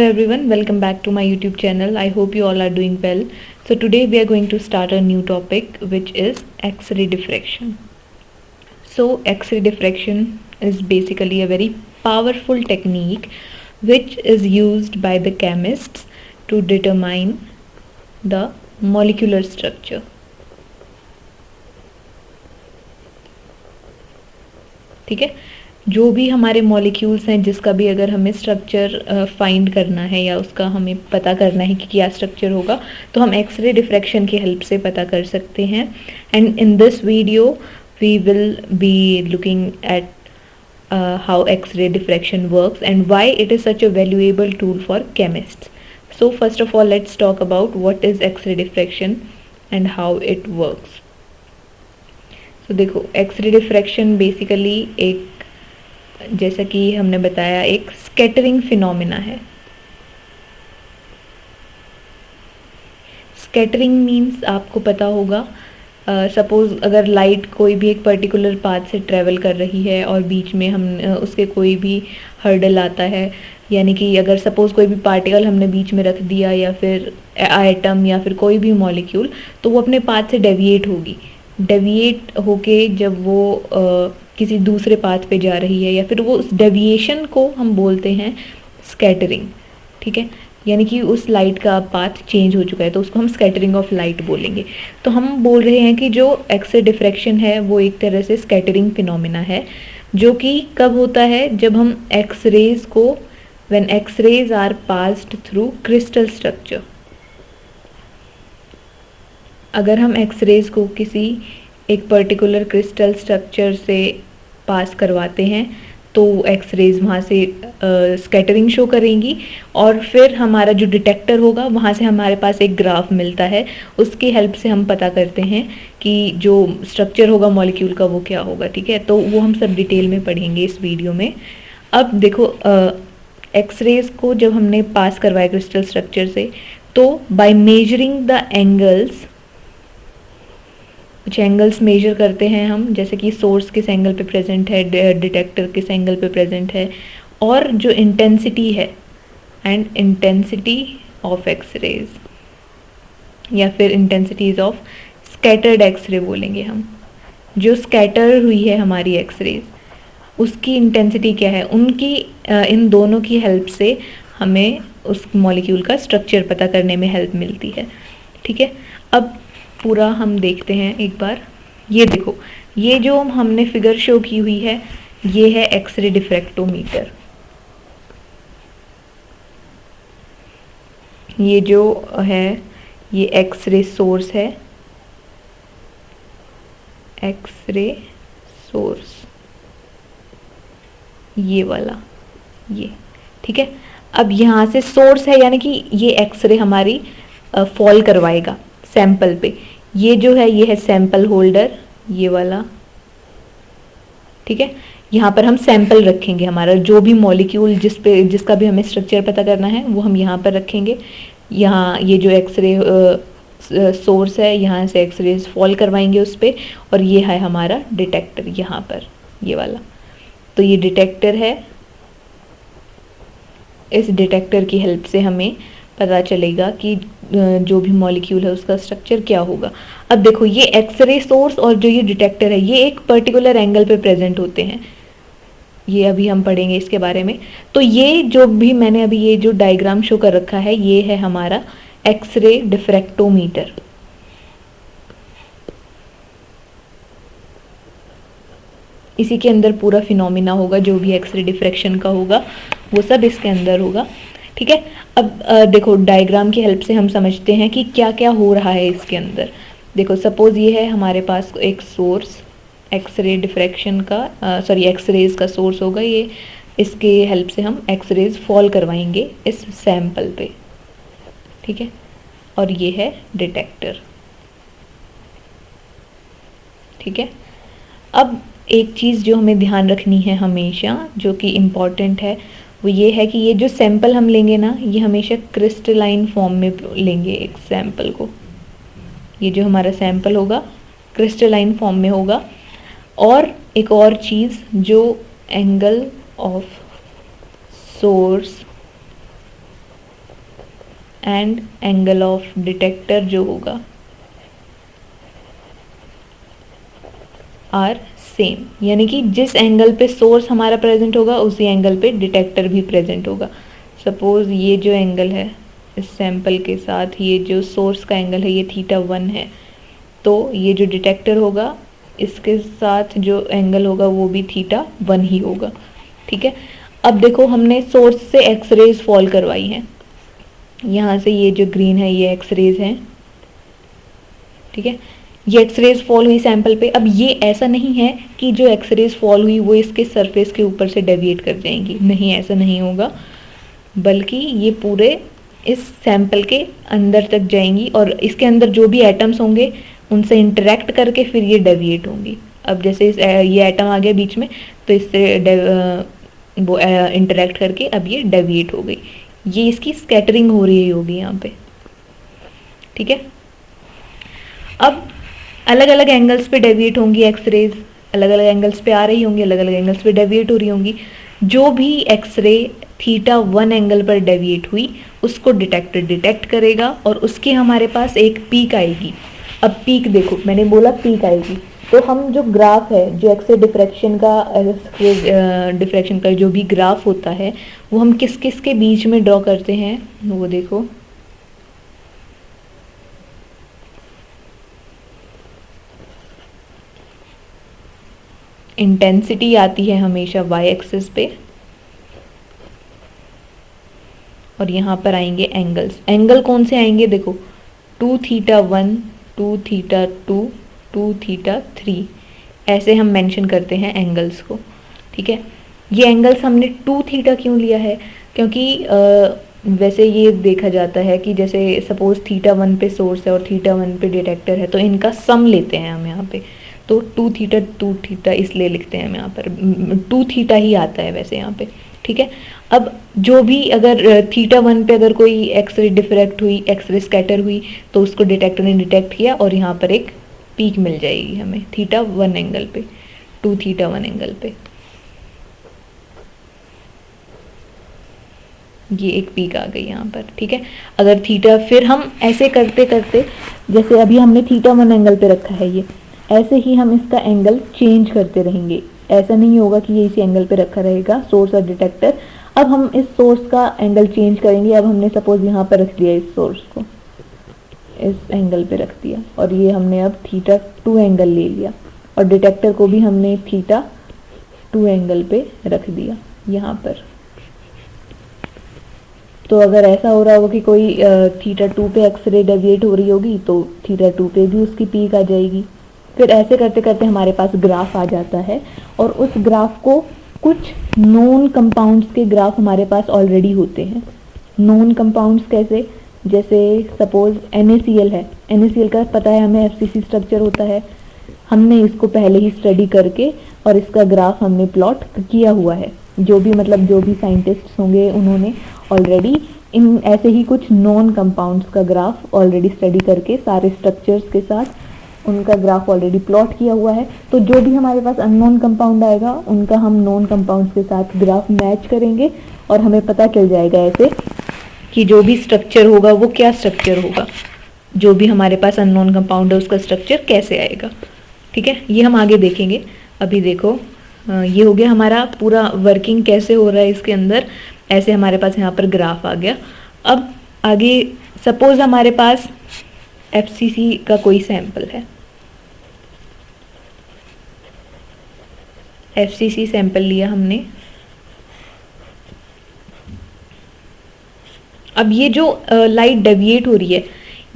Hello everyone, welcome back to my YouTube channel. I hope you all are doing well. So today we are going to start a new topic which is X-ray diffraction. So X-ray diffraction is basically a very powerful technique which is used by the chemists to determine the molecular structure. ठीक है, जो भी हमारे molecules हैं जिसका भी अगर हमें स्ट्रक्चर फाइंड करना है या उसका हमें पता करना है कि क्या स्ट्रक्चर होगा तो हम एक्सरे डिफ्रैक्शन की हेल्प से पता कर सकते हैं. And in this video we will be looking at how X-ray diffraction works and why it is such a valuable tool for chemists. So first of all let's talk about what is X-ray diffraction and how it works. तो देखो, x ray diffraction basically एक, जैसा कि हमने बताया, एक scattering phenomena है. Scattering means आपको पता होगा, सपोज अगर लाइट कोई भी एक पर्टिकुलर पाथ से ट्रेवल कर रही है और बीच में हम उसके कोई भी हर्डल आता है, यानी कि अगर सपोज कोई भी पार्टिकल हमने बीच में रख दिया या फिर आइटम या फिर कोई भी मॉलिक्यूल, तो वो अपने पाथ से डेविएट होगी. डेविएट होके जब वो किसी दूसरे पाथ पे जा रही है या फिर वो उस डेविएशन को हम बोलते हैं स्कैटरिंग. ठीक है, यानी कि उस लाइट का पाथ चेंज हो चुका है तो उसको हम स्कैटरिंग ऑफ लाइट बोलेंगे. तो हम बोल रहे हैं कि जो एक्सरे डिफ्रैक्शन है वो एक तरह से स्कैटरिंग फिनोमिना है, जो कि कब होता है, जब हम एक्सरेज को, when X-rays are passed through crystal structure. अगर हम एक्सरेज को किसी एक पर्टिकुलर क्रिस्टल स्ट्रक्चर से पास करवाते हैं तो एक्सरेज वहाँ से स्कैटरिंग शो करेंगी और फिर हमारा जो डिटेक्टर होगा वहाँ से हमारे पास एक ग्राफ मिलता है. उसकी हेल्प से हम पता करते हैं कि जो स्ट्रक्चर होगा मॉलिक्यूल का वो क्या होगा. ठीक है, तो वो हम सब डिटेल में पढ़ेंगे इस वीडियो में. अब देखो, एक्सरेज को जब हमने पास करवाया क्रिस्टल स्ट्रक्चर से, तो बाय मेजरिंग द एंगल्स, कुछ एंगल्स मेजर करते हैं हम, जैसे कि सोर्स किस एंगल पे प्रेजेंट है, डिटेक्टर किस एंगल पे प्रेजेंट है, और जो इंटेंसिटी है एंड इंटेंसिटी ऑफ एक्सरेज या फिर इंटेंसिटीज ऑफ स्कैटर्ड एक्सरे बोलेंगे हम. जो स्कैटर हुई है हमारी एक्सरेज उसकी इंटेंसिटी क्या है, उनकी इन दोनों की हेल्प से हमें उस मॉलिक्यूल का स्ट्रक्चर पता करने में हेल्प मिलती है. ठीक है, अब पूरा हम देखते हैं एक बार. ये देखो, ये जो हमने फिगर शो की हुई है ये है एक्सरे डिफ्रैक्टोमीटर. ये जो है ये एक्सरे सोर्स है, एक्सरे सोर्स ये वाला, ये. ठीक है, अब यहाँ से सोर्स है यानी कि ये एक्सरे हमारी फॉल करवाएगा सैंपल पे. ये जो है ये है सैंपल होल्डर, ये वाला. ठीक है, यहाँ पर हम सैंपल रखेंगे, हमारा जो भी मॉलिक्यूल जिसका भी हमें स्ट्रक्चर पता करना है वो हम यहाँ पर रखेंगे. यहाँ ये जो एक्सरे सोर्स है, यहाँ से एक्सरेज फॉल करवाएंगे उस पर, और ये है हमारा डिटेक्टर यहाँ पर, ये वाला. तो ये डिटेक्टर है. इस डिटेक्टर की हेल्प से हमें पता चलेगा कि जो भी मॉलिक्यूल है उसका स्ट्रक्चर क्या होगा. अब देखो, ये एक्सरे सोर्स और जो ये डिटेक्टर है ये एक पर्टिकुलर एंगल पे प्रेजेंट होते हैं. ये अभी हम पढ़ेंगे इसके बारे में. तो ये जो भी मैंने अभी ये जो डायग्राम शो कर रखा है ये है हमारा एक्सरे डिफ्रैक्टोमीटर. इसी के अंदर पूरा फिनोमिना होगा, जो भी एक्सरे डिफ्रैक्शन का होगा वो सब इसके अंदर होगा. ठीक है, अब देखो, डायग्राम की हेल्प से हम समझते हैं कि क्या क्या हो रहा है इसके अंदर. देखो, सपोज ये है हमारे पास एक सोर्स एक्सरे डिफ्रैक्शन का, सॉरी एक्सरेज का सोर्स होगा ये. इसके हेल्प से हम एक्सरेज फॉल करवाएंगे इस सैंपल पे. ठीक है, और ये है डिटेक्टर. ठीक है, अब एक चीज़ जो हमें ध्यान रखनी है हमेशा, जो कि इम्पॉर्टेंट है, वो ये है कि ये जो सैंपल हम लेंगे ना, ये हमेशा क्रिस्टलाइन फॉर्म में लेंगे एक सैंपल को. ये जो हमारा सैंपल होगा क्रिस्टलाइन फॉर्म में होगा. और एक और चीज़, जो angle of source and angle of detector जो होगा आर सेम, यानी कि जिस एंगल पे सोर्स हमारा प्रेजेंट होगा उसी एंगल पे डिटेक्टर भी प्रेजेंट होगा। सपोज ये जो एंगल है इस सैंपल के साथ, ये जो सोर्स का एंगल है ये θ1 है, तो ये जो डिटेक्टर होगा इसके साथ जो एंगल होगा वो भी θ1 ही होगा। ठीक है, अब देखो हमने सोर्स से एक्स रेज फॉल करवाई हैं, यहाँ से ये जो ग्रीन है ये एक्स रेज हैं। ठीक है, ये एक्स रेज फॉल हुई सैंपल पे। अब ये ऐसा नहीं है कि जो एक्स रेज फॉल हुई वो इसके सरफेस के ऊपर से डेविएट कर जाएंगी, नहीं ऐसा नहीं होगा, बल्कि ये पूरे इस सैंपल के अंदर तक जाएंगी और इसके अंदर जो भी एटम्स होंगे उनसे इंटरेक्ट करके फिर ये डेविएट होंगी। अब जैसे ये एटम आ गया बीच में तो इससे वो इंटरेक्ट करके अब ये डेविएट हो गई, ये इसकी स्कैटरिंग हो रही होगी यहाँ पे। ठीक है, अब अलग अलग एंगल्स पे डेविएट होंगी एक्स रेज, अलग अलग एंगल्स पे आ रही होंगी, अलग अलग एंगल्स पे डेविएट हो रही होंगी। जो भी एक्स रे θ1 एंगल पर डेविएट हुई उसको डिटेक्टर डिटेक्ट करेगा और उसकी हमारे पास एक पीक आएगी। अब पीक देखो, मैंने बोला पीक आएगी, तो हम जो ग्राफ है, जो एक्स रे डिफ्रैक्शन का जो भी ग्राफ होता है वो हम किस किस के बीच में ड्रॉ करते हैं, वो देखो। इंटेंसिटी आती है हमेशा वाई एक्सिस पे और यहाँ पर आएंगे एंगल्स। एंगल कौन से आएंगे देखो, 2θ1, 2θ2, 2θ3, ऐसे हम मेंशन करते हैं एंगल्स को। ठीक है, ये एंगल्स हमने 2θ क्यों लिया है, क्योंकि वैसे ये देखा जाता है कि जैसे सपोज θ1 पे सोर्स है और θ1 पे डिटेक्टर है तो इनका सम लेते हैं हम यहाँ पे, तो 2θ 2θ इसलिए लिखते हैं हम यहाँ पर, 2θ ही आता है वैसे यहाँ पे। ठीक है, अब जो भी अगर θ1 पे अगर कोई एक्सरे डिफ्रैक्ट हुई, एक्सरे स्कैटर हुई तो उसको डिटेक्टर ने डिटेक्ट किया और यहाँ पर एक पीक मिल जाएगी हमें θ1 एंगल पे, 2θ1 एंगल पे ये एक पीक आ गई यहाँ पर। ठीक है, अगर थीटा, फिर हम ऐसे करते करते, जैसे अभी हमने θ1 एंगल पे रखा है ये, ऐसे ही हम इसका एंगल चेंज करते रहेंगे। ऐसा नहीं होगा कि ये इसी एंगल पे रखा रहेगा सोर्स और डिटेक्टर। अब हम इस सोर्स का एंगल चेंज करेंगे। अब हमने सपोज यहाँ पर रख दिया, इस सोर्स को इस एंगल पे रख दिया और ये हमने अब θ2 एंगल ले लिया और डिटेक्टर को भी हमने θ2 एंगल पे रख दिया यहाँ पर। तो अगर ऐसा हो रहा होगा कि कोई θ2 पे एक्सरे डेविएट हो रही होगी तो θ2 पे भी उसकी पीक आ जाएगी। फिर ऐसे करते करते हमारे पास ग्राफ आ जाता है और उस ग्राफ को, कुछ नोन कंपाउंड्स के ग्राफ हमारे पास ऑलरेडी होते हैं। नोन कंपाउंड्स कैसे, जैसे सपोज NaCl है, NaCl का पता है हमें FCC स्ट्रक्चर होता है, हमने इसको पहले ही स्टडी करके और इसका ग्राफ हमने प्लॉट किया हुआ है। जो भी मतलब जो भी साइंटिस्ट्स होंगे उन्होंने ऑलरेडी इन ऐसे ही कुछ नॉन कंपाउंड्स का ग्राफ ऑलरेडी स्टडी करके सारे स्ट्रक्चर्स के साथ उनका ग्राफ ऑलरेडी प्लॉट किया हुआ है। तो जो भी हमारे पास अननोन कंपाउंड आएगा उनका हम नॉन कंपाउंड्स के साथ ग्राफ मैच करेंगे और हमें पता चल जाएगा ऐसे कि जो भी स्ट्रक्चर होगा वो क्या स्ट्रक्चर होगा, जो भी हमारे पास अननोन कंपाउंड है उसका स्ट्रक्चर कैसे आएगा। ठीक है, ये हम आगे देखेंगे। अभी देखो ये हो गया हमारा पूरा वर्किंग कैसे हो रहा है इसके अंदर। ऐसे हमारे पास यहाँ पर ग्राफ आ गया। अब आगे सपोज हमारे पास FCC का कोई सैंपल है, FCC सैंपल लिया हमने। अब ये जो लाइट डेविएट हो रही है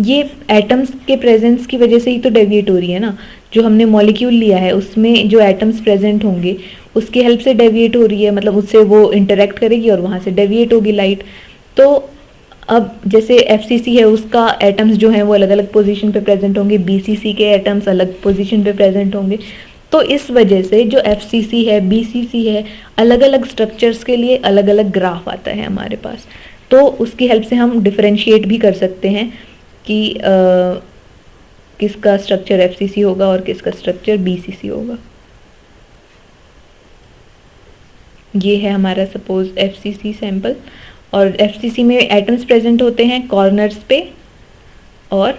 ये एटम्स के प्रेजेंस की वजह से ही तो डेविएट हो रही है ना। जो हमने मॉलिक्यूल लिया है उसमें जो एटम्स प्रेजेंट होंगे उसकी हेल्प से डेविएट हो रही है, मतलब उससे वो इंटरेक्ट करेगी और वहाँ से डेविएट होगी लाइट। तो अब जैसे FCC है उसका एटम्स जो हैं वो अलग अलग पोजीशन पे प्रेजेंट होंगे, BCC के एटम्स अलग पोजीशन पे प्रेजेंट होंगे। तो इस वजह से जो FCC है, BCC है, अलग अलग स्ट्रक्चर्स के लिए अलग अलग ग्राफ आता है हमारे पास। तो उसकी हेल्प से हम डिफरेंशिएट भी कर सकते हैं कि किसका स्ट्रक्चर FCC होगा और किसका स्ट्रक्चर BCC होगा। ये है हमारा सपोज FCC सैंपल और एफसीसी में एटम्स प्रेजेंट होते हैं कॉर्नर्स पे और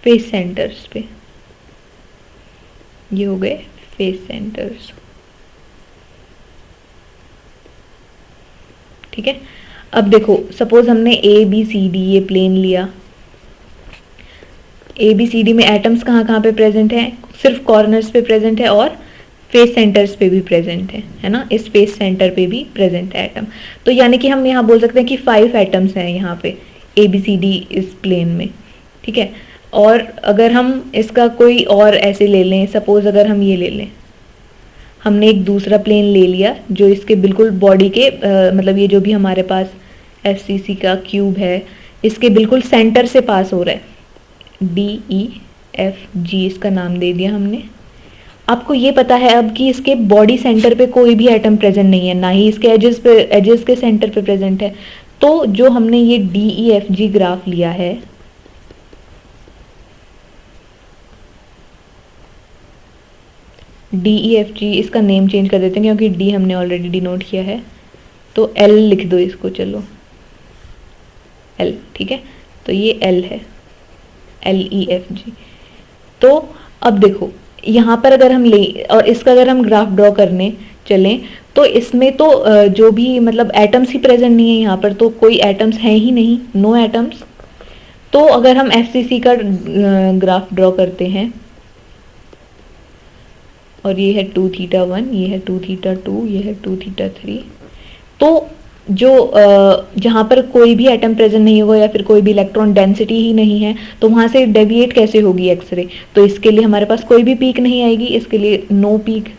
फेस सेंटर्स पे। ये हो गए फेस सेंटर्स। ठीक है, अब देखो सपोज हमने ए बी सी डी ये प्लेन लिया। ए बी सी डी में एटम्स कहाँ कहाँ पे प्रेजेंट है? सिर्फ कॉर्नर्स पे प्रेजेंट है और फेस सेंटर्स पे भी प्रेजेंट है ना, इस फेस सेंटर पे भी प्रेजेंट है एटम। तो यानी कि हम यहाँ बोल सकते हैं कि 5 एटम्स हैं यहाँ पे ए बी सी डी इस प्लेन में। ठीक है, और अगर हम इसका कोई और ऐसे ले लें, सपोज अगर हम ये ले लें, हमने एक दूसरा प्लेन ले लिया जो इसके बिल्कुल बॉडी के मतलब ये जो भी हमारे पास एफसीसी का क्यूब है इसके बिल्कुल सेंटर से पास हो रहा है, DEFG इसका नाम दे दिया हमने। आपको ये पता है अब कि इसके बॉडी सेंटर पे कोई भी एटम प्रेजेंट नहीं है, ना ही इसके एजेस के सेंटर पे प्रेजेंट है। तो जो हमने ये DEFG ग्राफ लिया है, DEFG इसका नेम चेंज कर देते हैं क्योंकि डी हमने ऑलरेडी डिनोट किया है, तो L लिख दो इसको, चलो L। ठीक है, तो ये L है, LEFG। तो अब देखो यहाँ पर अगर हम ले और इसका अगर हम ग्राफ ड्रॉ करने चलें तो इसमें तो जो भी मतलब एटम्स ही प्रेजेंट नहीं है यहाँ पर, तो कोई एटम्स हैं ही नहीं, नो एटम्स। तो अगर हम एफसीसी का ग्राफ ड्रॉ करते हैं और ये है 2 थीटा 1, ये है 2 थीटा 2, ये है 2 थीटा 3, तो जो जहाँ पर कोई भी एटम प्रेजेंट नहीं होगा या फिर कोई भी इलेक्ट्रॉन डेंसिटी ही नहीं है तो वहाँ से डेविएट कैसे होगी एक्सरे? तो इसके लिए हमारे पास कोई भी पीक नहीं आएगी, इसके लिए नो पीक।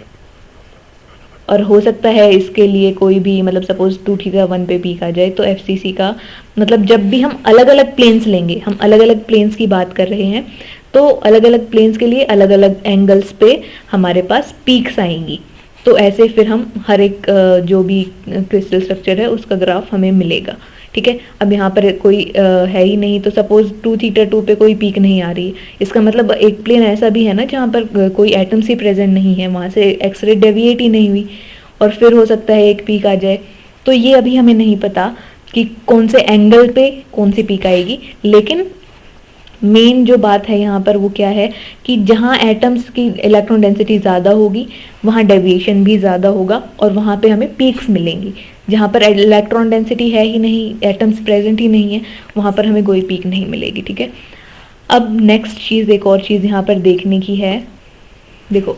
और हो सकता है इसके लिए कोई भी मतलब सपोज 2 थीटा 1 पे पीक आ जाए। तो एफसीसी का मतलब जब भी हम अलग अलग प्लेन्स लेंगे, हम अलग अलग प्लेन्स की बात कर रहे हैं, तो अलग अलग प्लेन्स के लिए अलग अलग एंगल्स पे हमारे पास पीक्स आएंगी। तो ऐसे फिर हम हर एक जो भी क्रिस्टल स्ट्रक्चर है उसका ग्राफ हमें मिलेगा। ठीक है, अब यहाँ पर कोई है ही नहीं, तो सपोज 2 थीटा 2 पे कोई पीक नहीं आ रही, इसका मतलब एक प्लेन ऐसा भी है ना जहाँ पर कोई एटम्स ही प्रेजेंट नहीं है, वहाँ से एक्सरे डेविएट ही नहीं हुई और फिर हो सकता है एक पीक आ जाए। तो ये अभी हमें नहीं पता कि कौन से एंगल पे कौन सी पीक आएगी, लेकिन मेन जो बात है यहाँ पर वो क्या है कि जहाँ एटम्स की इलेक्ट्रॉन डेंसिटी ज़्यादा होगी वहाँ डेविएशन भी ज़्यादा होगा और वहाँ पे हमें पीक्स मिलेंगी। जहाँ पर इलेक्ट्रॉन डेंसिटी है ही नहीं, एटम्स प्रेजेंट ही नहीं है, वहाँ पर हमें कोई पीक नहीं मिलेगी। ठीक है, अब नेक्स्ट चीज़, एक और चीज़ यहाँ पर देखने की है। देखो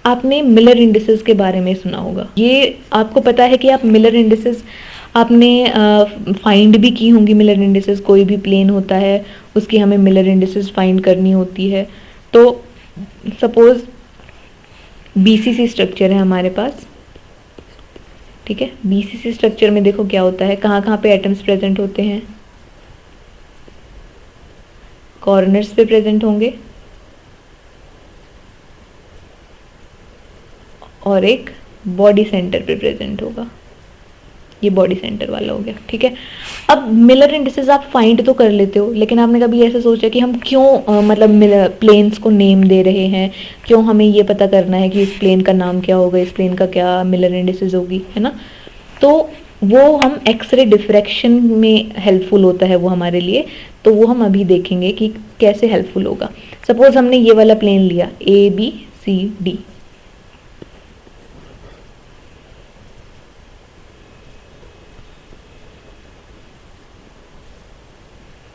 आपने मिलर इंडिसेस के बारे में सुना होगा, ये आपको पता है कि आप मिलर इंडिसेस आपने फाइंड भी की होंगी। मिलर इंडिसेस कोई भी प्लेन होता है उसकी हमें मिलर इंडिसेस फाइंड करनी होती है। तो सपोज बीसीसी स्ट्रक्चर है हमारे पास। ठीक है, बीसीसी स्ट्रक्चर में देखो क्या होता है, कहाँ कहाँ पे एटम्स प्रेजेंट होते हैं? कॉर्नर्स पे प्रेजेंट होंगे और एक बॉडी सेंटर पे प्रेजेंट होगा, ये बॉडी सेंटर वाला हो गया। ठीक है, अब मिलर इंडिसेस आप फाइंड तो कर लेते हो, लेकिन आपने कभी ऐसा सोचा कि हम क्यों मतलब प्लेन्स को नेम दे रहे हैं, क्यों हमें ये पता करना है कि इस प्लेन का नाम क्या होगा, इस प्लेन का क्या मिलर इंडिसेस होगी, है ना? तो वो हम एक्सरे डिफ्रैक्शन में हेल्पफुल होता है वो हमारे लिए, तो वो हम अभी देखेंगे कि कैसे हेल्पफुल होगा। सपोज हमने ये वाला प्लेन लिया ABCD,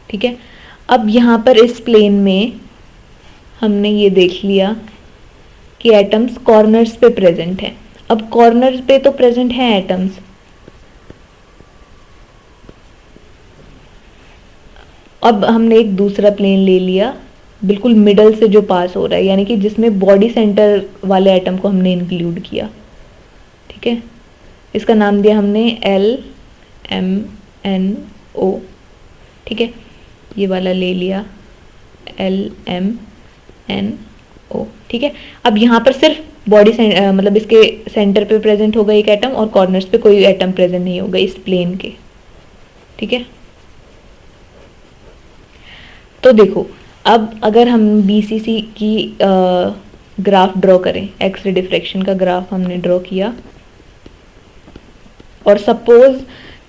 ठीक है। अब यहाँ पर इस प्लेन में हमने ये देख लिया कि एटम्स कॉर्नर्स पे प्रेजेंट है। अब कॉर्नर्स पे तो प्रेजेंट है एटम्स, अब हमने एक दूसरा प्लेन ले लिया बिल्कुल मिडल से जो पास हो रहा है, यानी कि जिसमें बॉडी सेंटर वाले एटम को हमने इंक्लूड किया। ठीक है, इसका नाम दिया हमने LMNO। ठीक है, ये वाला ले लिया LMNO। ठीक है, अब यहाँ पर सिर्फ बॉडी मतलब इसके सेंटर पे प्रेजेंट होगा एक एटम और कॉर्नर्स पे कोई एटम प्रेजेंट नहीं होगा इस प्लेन के। ठीक है, तो देखो अब अगर हम बीसीसी की ग्राफ ड्रॉ करें, एक्सरे डिफ्रैक्शन का ग्राफ हमने ड्रॉ किया और सपोज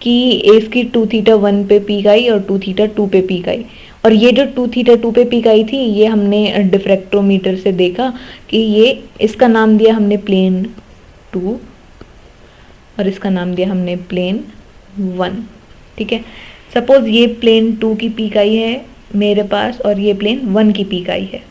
कि इसकी 2 थीटा 1 पे पीक आई और 2 थीटा 2 पे पीक आई। और ये जो 2 थीटा 2 पे पीक आई थी, ये हमने डिफ्रैक्टोमीटर से देखा कि ये, इसका नाम दिया हमने प्लेन 2 और इसका नाम दिया हमने प्लेन 1। ठीक है, सपोज ये प्लेन 2 की पीक आई है मेरे पास और ये प्लेन 1 की पीक आई है।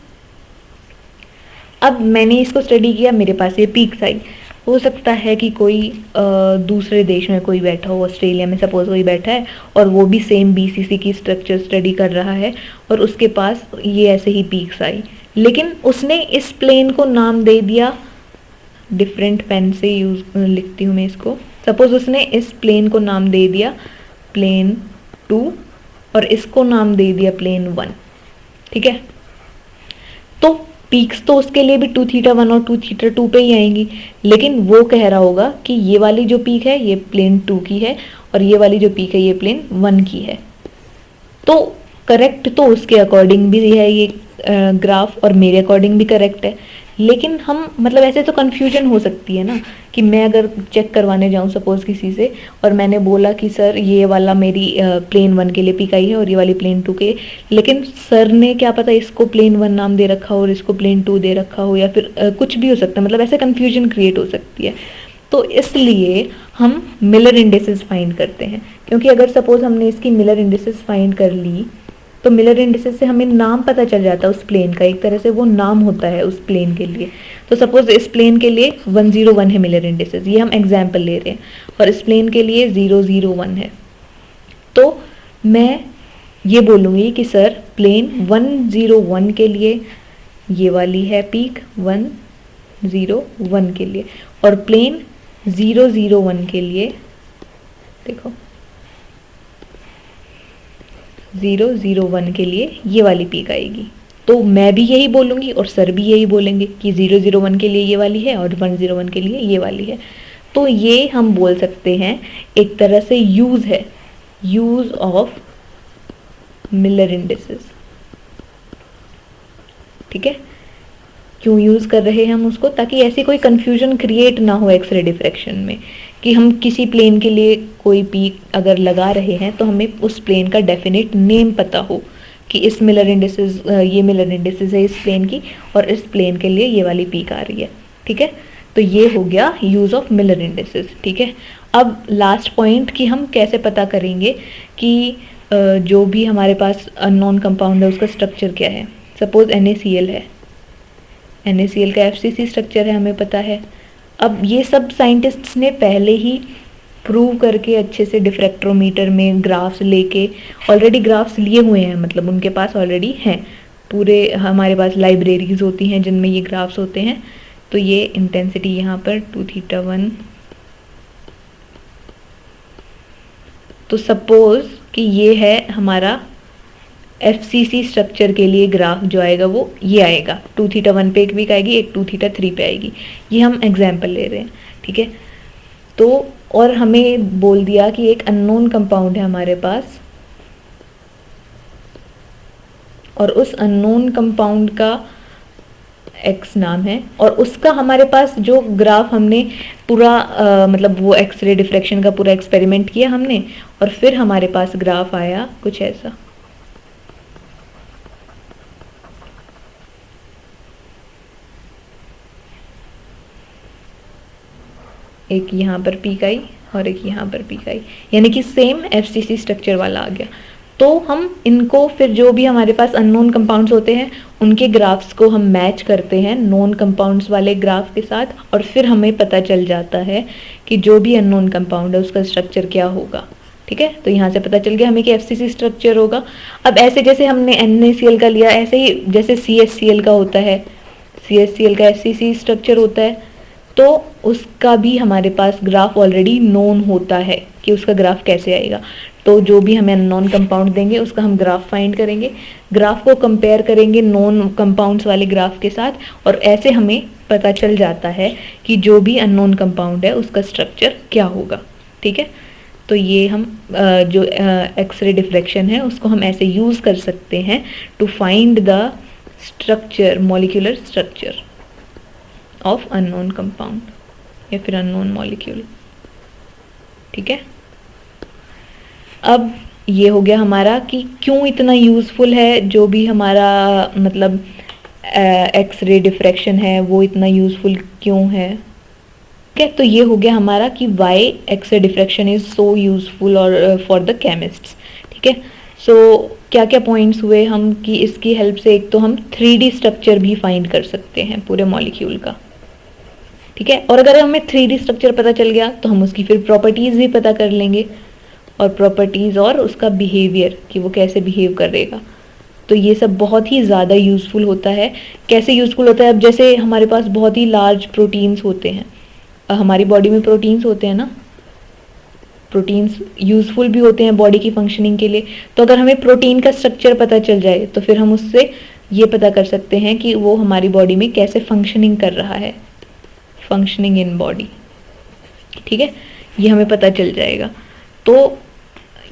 अब मैंने इसको स्टडी किया, मेरे पास ये पीक्स आई। हो सकता है कि कोई दूसरे देश में कोई बैठा हो, ऑस्ट्रेलिया में सपोज कोई बैठा है और वो भी सेम बीसीसी की स्ट्रक्चर स्टडी कर रहा है और उसके पास ये ऐसे ही पीक्स आई, लेकिन उसने इस प्लेन को नाम दे दिया, डिफरेंट पेन से यूज लिखती हूँ मैं इसको। सपोज उसने इस प्लेन को नाम दे दिया प्लेन 2 और इसको नाम दे दिया प्लेन 1। ठीक है, तो पीक्स तो उसके लिए भी 2 थीटा 1 और 2 थीटा 2 पे ही आएंगी, लेकिन वो कह रहा होगा कि ये वाली जो पीक है ये प्लेन 2 की है और ये वाली जो पीक है ये प्लेन 1 की है। तो करेक्ट तो उसके अकॉर्डिंग भी है ये ग्राफ और मेरे अकॉर्डिंग भी करेक्ट है, लेकिन हम मतलब ऐसे तो कन्फ्यूजन हो सकती है ना कि मैं अगर चेक करवाने जाऊं सपोज किसी से और मैंने बोला कि सर ये वाला मेरी प्लेन 1 के लिए पिक आई है और ये वाली प्लेन 2 के, लेकिन सर ने क्या पता इसको प्लेन 1 नाम दे रखा हो और इसको प्लेन 2 दे रखा हो, या फिर कुछ भी हो सकता है, मतलब ऐसे कन्फ्यूजन क्रिएट हो सकती है। तो इसलिए हम मिलर इंडिसेस फाइंड करते हैं, क्योंकि अगर सपोज हमने इसकी मिलर इंडिसेस फाइंड कर ली तो मिलर इंडिसेस से हमें नाम पता चल जाता है उस प्लेन का, एक तरह से वो नाम होता है उस प्लेन के लिए। तो सपोज इस प्लेन के लिए 101 है मिलर इंडिसेस, ये हम एग्जाम्पल ले रहे हैं, और इस प्लेन के लिए 001 है। तो मैं ये बोलूँगी कि सर प्लेन 101 के लिए ये वाली है पीक 101 के लिए, और प्लेन 001 के लिए देखो 001 के लिए ये वाली पीक आएगी। तो मैं भी यही बोलूँगी और सर भी यही बोलेंगे कि 001 के लिए ये वाली है और 101 के लिए ये वाली है। तो ये हम बोल सकते हैं एक तरह से यूज़ है, यूज़ ऑफ मिलर इंडिसेस। ठीक है, क्यों यूज़ कर रहे हैं हम उसको, ताकि ऐसी कोई कन्फ्यूजन क्रिएट ना हो एक्सरे डिफ्रैक्शन में कि हम किसी प्लेन के लिए कोई पीक अगर लगा रहे हैं तो हमें उस प्लेन का डेफिनेट नेम पता हो कि इस मिलर इंडिसेस, ये मिलर इंडिसेस है इस प्लेन की और इस प्लेन के लिए ये वाली पीक आ रही है। ठीक है, तो ये हो गया यूज़ ऑफ मिलर इंडिसेस। ठीक है, अब लास्ट पॉइंट कि हम कैसे पता करेंगे कि जो भी हमारे पास अननोन कंपाउंड है उसका स्ट्रक्चर क्या है। सपोज NaCl है, NaCl का FCC स्ट्रक्चर है हमें पता है। अब ये सब साइंटिस्ट्स ने पहले ही प्रूव करके अच्छे से डिफ्रैक्टरोमीटर में ग्राफ्स लेके ऑलरेडी ग्राफ्स लिए हुए हैं, मतलब उनके पास ऑलरेडी हैं पूरे, हमारे पास लाइब्रेरीज होती हैं जिनमें ये ग्राफ्स होते हैं। तो ये इंटेंसिटी यहाँ पर 2 थीटा 1, तो सपोज कि ये है हमारा FCC स्ट्रक्चर के लिए ग्राफ जो आएगा वो ये आएगा, 2 थीटा 1 पे एक वीक आएगी, एक 2 थीटा 3 पे आएगी। ये हम एग्जाम्पल ले रहे हैं। ठीक है, तो और हमें बोल दिया कि एक अननोन कंपाउंड है हमारे पास और उस अननोन कंपाउंड का X नाम है और उसका हमारे पास जो ग्राफ हमने पूरा मतलब वो एक्सरे डिफ्रैक्शन का पूरा एक्सपेरिमेंट किया हमने, और फिर हमारे पास ग्राफ आया कुछ ऐसा। एक यहाँ पर पीक आई और एक यहाँ पर पीक आई, यानी कि सेम FCC स्ट्रक्चर वाला आ गया। तो हम इनको फिर जो भी हमारे पास अननोन कंपाउंड्स होते हैं उनके ग्राफ्स को हम मैच करते हैं नोन कंपाउंड्स वाले ग्राफ के साथ, और फिर हमें पता चल जाता है कि जो भी अननोन कंपाउंड है उसका स्ट्रक्चर क्या होगा। ठीक है, तो यहाँ से पता चल गया हमें कि FCC स्ट्रक्चर होगा। अब ऐसे जैसे हमने NaCl का लिया, ऐसे ही जैसे CHCl का होता है, CHCl का FCC स्ट्रक्चर होता है, तो उसका भी हमारे पास ग्राफ ऑलरेडी नोन होता है कि उसका ग्राफ कैसे आएगा। तो जो भी हमें नॉन कंपाउंड देंगे उसका हम ग्राफ फाइंड करेंगे, ग्राफ को कंपेयर करेंगे नॉन कंपाउंड्स वाले ग्राफ के साथ, और ऐसे हमें पता चल जाता है कि जो भी अननोन कंपाउंड है उसका स्ट्रक्चर क्या होगा। ठीक है, तो ये हम जो एक्सरे डिफ्रैक्शन है उसको हम ऐसे यूज़ कर सकते हैं to find the structure, molecular structure of unknown compound या फिर अननोन मॉलिक्यूल। ठीक है, अब ये हो गया हमारा कि क्यों इतना यूज़फुल है जो भी हमारा मतलब एक्सरे डिफ्रैक्शन है वो इतना यूज़फुल क्यों है। ठीक है, तो ये हो गया हमारा कि why X-ray diffraction is so useful और फॉर द केमिस्ट्स। ठीक है, सो क्या क्या पॉइंट्स हुए हम कि इसकी हेल्प से एक तो हम 3D स्ट्रक्चर भी फाइंड कर सकते हैं पूरे मॉलिक्यूल का। ठीक है, और अगर हमें 3D स्ट्रक्चर पता चल गया तो हम उसकी फिर प्रॉपर्टीज़ भी पता कर लेंगे, और प्रॉपर्टीज़ और उसका बिहेवियर कि वो कैसे बिहेव करेगा। तो ये सब बहुत ही ज़्यादा यूज़फुल होता है। कैसे यूज़फुल होता है, अब जैसे हमारे पास बहुत ही लार्ज प्रोटीन्स होते हैं, हमारी बॉडी में प्रोटीन्स होते हैं ना, प्रोटीन्स यूज़फुल भी होते हैं बॉडी की फंक्शनिंग के लिए। तो अगर हमें प्रोटीन का स्ट्रक्चर पता चल जाए तो फिर हम उससे ये पता कर सकते हैं कि वो हमारी बॉडी में कैसे फंक्शनिंग कर रहा है, फंक्शनिंग इन बॉडी। ठीक है, ये हमें पता चल जाएगा। तो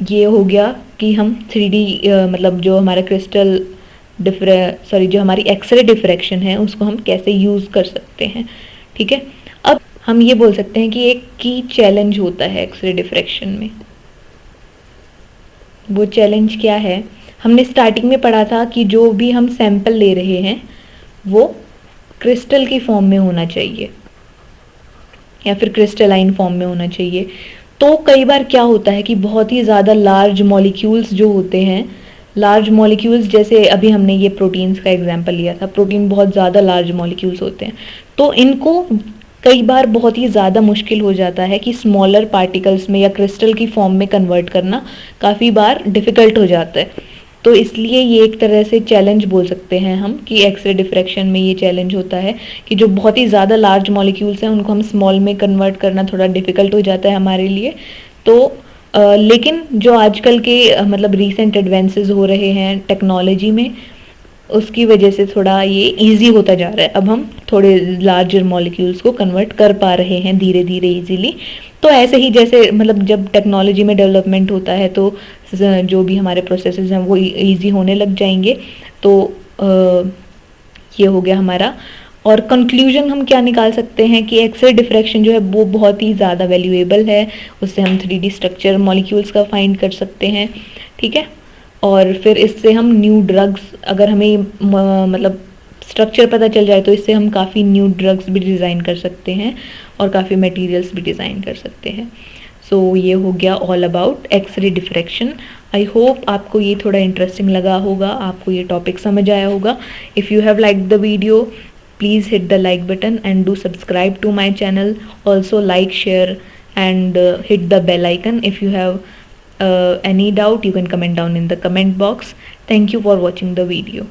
ये हो गया कि हम 3D मतलब जो हमारा क्रिस्टल जो हमारी एक्सरे डिफ्रैक्शन है उसको हम कैसे यूज़ कर सकते हैं। ठीक है, अब हम ये बोल सकते हैं कि एक की चैलेंज होता है एक्सरे डिफ्रैक्शन में। वो चैलेंज क्या है, हमने स्टार्टिंग में पढ़ा था कि जो भी हम सैंपल ले रहे हैं वो क्रिस्टल की फॉर्म में होना चाहिए या फिर क्रिस्टलाइन फॉर्म में होना चाहिए। तो कई बार क्या होता है कि बहुत ही ज़्यादा लार्ज मॉलिक्यूल्स जो होते हैं, लार्ज मॉलिक्यूल्स जैसे अभी हमने ये प्रोटीन्स का एग्जांपल लिया था, प्रोटीन बहुत ज़्यादा लार्ज मॉलिक्यूल्स होते हैं, तो इनको कई बार बहुत ही ज़्यादा मुश्किल हो जाता है कि स्मॉलर पार्टिकल्स में या क्रिस्टल की फॉर्म में कन्वर्ट करना काफ़ी बार डिफ़िकल्ट हो जाता है। तो इसलिए ये एक तरह से चैलेंज बोल सकते हैं हम कि एक्सरे डिफ्रैक्शन में ये चैलेंज होता है कि जो बहुत ही ज़्यादा लार्ज मॉलिक्यूल्स हैं उनको हम स्मॉल में कन्वर्ट करना थोड़ा डिफ़िकल्ट हो जाता है हमारे लिए। तो लेकिन जो आजकल के मतलब रीसेंट एडवांसेस हो रहे हैं टेक्नोलॉजी में, उसकी वजह से थोड़ा ये इजी होता जा रहा है। अब हम थोड़े लार्जर मॉलिक्यूल्स को कन्वर्ट कर पा रहे हैं धीरे धीरे इजीली। तो ऐसे ही जैसे मतलब जब टेक्नोलॉजी में डेवलपमेंट होता है तो जो भी हमारे प्रोसेसेस हैं वो इजी होने लग जाएंगे। तो ये हो गया हमारा। और कंक्लूजन हम क्या निकाल सकते हैं कि एक्सरे डिफ्रैक्शन जो है वो बहुत ही ज़्यादा वैल्यूएबल है, उससे हम 3D स्ट्रक्चर मॉलिक्यूल्स का फाइंड कर सकते हैं। ठीक है, और फिर इससे हम न्यू ड्रग्स, अगर हमें मतलब स्ट्रक्चर पता चल जाए तो इससे हम काफ़ी न्यू ड्रग्स भी डिज़ाइन कर सकते हैं और काफ़ी मटेरियल्स भी डिज़ाइन कर सकते हैं। सो ये हो गया all about X-ray diffraction. I hope आपको ये थोड़ा इंटरेस्टिंग लगा होगा, आपको ये टॉपिक समझ आया होगा। If you have like the video, please hit the like button and do subscribe to my channel. Also like, share and hit the bell icon. If you have any doubt, you can comment down in the comment box. Thank you for watching the video.